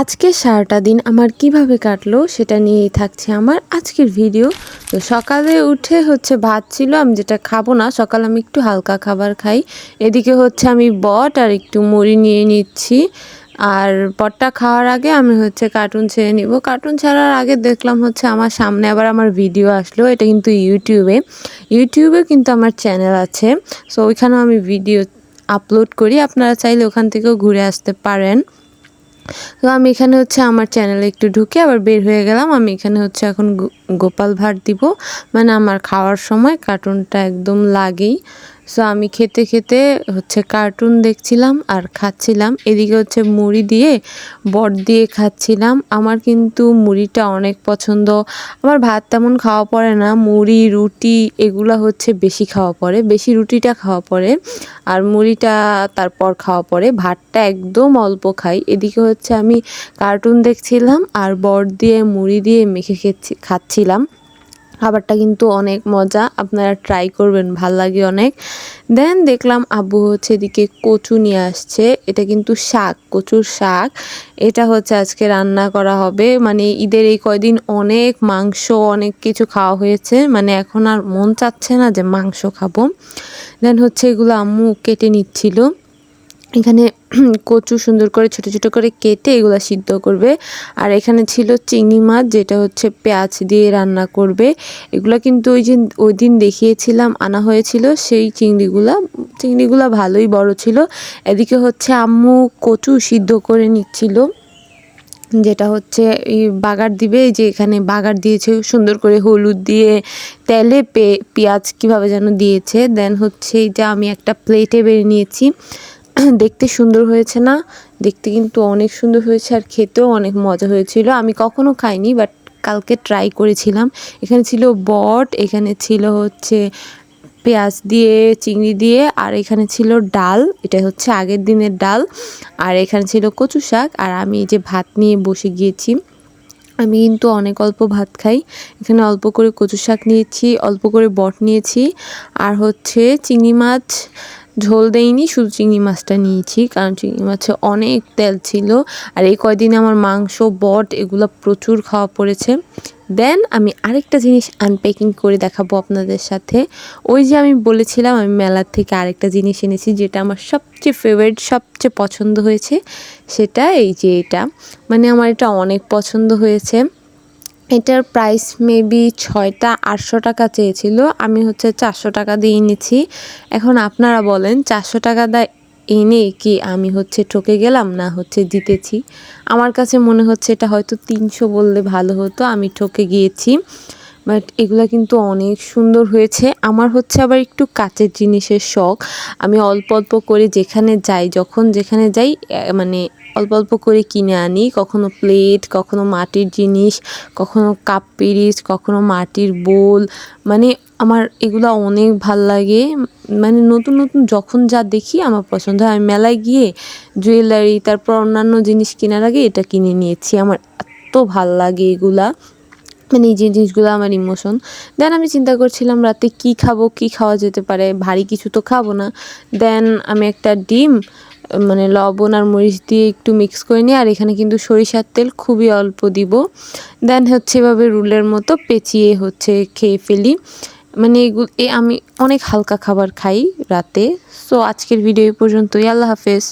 আজকে সারাটা দিন আমার কিভাবে কাটলো সেটা নিয়েই থাকছে আমার আজকের ভিডিও। তো সকালে উঠে ভাত ছিল, আমি যেটা খাবো না, সকালে আমি একটু হালকা খাবার খাই। এদিকে আমি বট আর একটু মুড়ি নিয়ে নিচ্ছি। আর বটটা খাওয়ার আগে আমি কার্টুন ছেড়ে নিব। কার্টুন ছাড়ার আগে দেখলাম আমার সামনে আবার আমার ভিডিও আসলো। এটা কিন্তু ইউটিউবে কিন্তু আমার চ্যানেল আছে। সো ওইখানেও আমি ভিডিও আপলোড করি, আপনারা চাইলে ওখান থেকেও ঘুরে আসতে পারেন। তো আমি এখানে আমার চ্যানেলে একটু ঢুকে আবার বের হয়ে গেলাম। আমি এখানে এখন গোপাল ভাঁড় দিব, মানে আমার খাওয়ার সময় কার্টুনটা একদম লাগেই। সো আমি খেতে খেতে কার্টুন দেখছিলাম আর খাচ্ছিলাম। এদিকে মুড়ি দিয়ে বট দিয়ে খাচ্ছিলাম। আমার কিন্তু মুড়িটা অনেক পছন্দ। আমার ভাত তেমন খাওয়া পড়ে না, মুড়ি রুটি এগুলা বেশি খাওয়া পড়ে, বেশি রুটিটা খাওয়া পড়ে আর মুড়িটা তারপর খাওয়া পড়ে, ভাতটা একদম অল্প খাই। এদিকে আমি কার্টুন দেখছিলাম আর বট দিয়ে মুড়ি দিয়ে মেখে খাচ্ছিলাম। খাবারটা কিন্তু অনেক মজা, আপনারা ট্রাই করবেন, ভাল লাগে অনেক। দেন দেখলাম আব্বু এদিকে কচু নিয়ে আসছে। এটা কিন্তু শাক, কচুর শাক। এটা আজকে রান্না করা হবে। মানে ঈদের এই কয়দিন অনেক মাংস অনেক কিছু খাওয়া হয়েছে, মানে এখন আর মন চাচ্ছে না যে মাংস খাবো। দেন এগুলো আম্মু কেটে নিচ্ছিল। এখানে কচু সুন্দর করে ছোট ছোট করে কেটে এগুলো সিদ্ধ করবে। আর এখানে ছিল চিংড়ি মাছ, যেটা পেঁয়াজ দিয়ে রান্না করবে। এগুলো কিন্তু ওই দিন দেখিয়েছিলাম, আনা হয়েছিল সেই চিংড়িগুলা ভালোই বড় ছিল। এদিকে আম্মু কচু সিদ্ধ করে নিচ্ছিল, যেটা এই বাগার দিবে। এই যে এখানে বাগার দিয়েছে সুন্দর করে হলুদ দিয়ে, তেলে পেঁয়াজ কিভাবে যেন দিয়েছে। দেন এইটা আমি একটা প্লেটে বেড়ে নিয়েছি। দেখতে সুন্দর হয়েছে না? দেখতে কিন্তু অনেক সুন্দর হয়েছে আর খেতেও অনেক মজা হয়েছিল। আমি কখনো খাইনি, বাট কালকে ট্রাই করেছিলাম। এখানে ছিল বট, এখানে ছিল পেঁয়াজ দিয়ে, চিংড়ি দিয়ে, আর এখানে ছিল ডাল। এটা আগের দিনের ডাল। আর এখানে ছিল কচু শাক। আর আমি এই যে ভাত নিয়ে বসে গিয়েছি। আমি কিন্তু অনেক অল্প ভাত খাই। এখানে অল্প করে কচু শাক নিয়েছি, অল্প করে বট নিয়েছি, আর চিংড়ি মাছ ঝোল দেইনি, শুধু চিংড়ি মাছটা নিয়েছি, কারণ চিংড়ি মাছে অনেক তেল ছিল। আর এই কয়দিনে আমার মাংস বট এগুলো প্রচুর খাওয়া পড়েছে। দেন আমি আরেকটা জিনিস আনপ্যাকিং করে দেখাবো আপনাদের সাথে। ওই যে আমি বলেছিলাম আমি মেলার থেকে আরেকটা জিনিস এনেছি, যেটা আমার সবচেয়ে ফেভারিট, সবচেয়ে পছন্দ হয়েছে। সেটা এই যে এটা, মানে আমার এটা অনেক পছন্দ হয়েছে। এটার প্রাইস মেবি 6টা 800 টাকা চেয়েছিল, আমি 400 টাকা দিয়ে এনেছি। এখন আপনারা বলেন 400 টাকা এনে কি আমি ঠকে গেলাম না জিতেছি? আমার কাছে মনে হচ্ছে এটা হয়তো 300 বললে ভালো হতো, আমি ঠকে গিয়েছি। বাট এগুলা কিন্তু অনেক সুন্দর হয়েছে। আমার আবার একটু কাচের জিনিসের শখ। আমি অল্প অল্প করে যখন যেখানে যাই মানে অল্প অল্প করে কিনে আনি। কখনো প্লেট, কখনো মাটির জিনিস, কখনো কাপ পিরিচ, কখনো মাটির বোল। মানে আমার এগুলো অনেক ভাল লাগে। মানে নতুন নতুন যখন যা দেখি আমার পছন্দ হয়। আমি মেলায় গিয়ে জুয়েলারি, তারপর অন্যান্য জিনিস কেনার আগে এটা কিনে নিয়েছি। আমার এত ভাল লাগে এগুলা, মানে এই জিনিসগুলো আমার ইমোশন। দেন আমি চিন্তা করছিলাম রাতে কি খাবো, কি খাওয়া যেতে পারে, ভারী কিছু তো খাবো না। দেন আমি একটা ডিম মানে লবণ আর মরিচ দিয়ে একটু মিক্স করে নিই, আর এখানে কিন্তু সরিষার তেল খুবই অল্প দিব। দেন এভাবে রুলের মতো পেঁচিয়ে খেয়ে ফেলি। মানে আমি অনেক হালকা খাবার খাই রাতে। সো আজকের ভিডিও এই পর্যন্তই। আল্লাহ হাফেজ।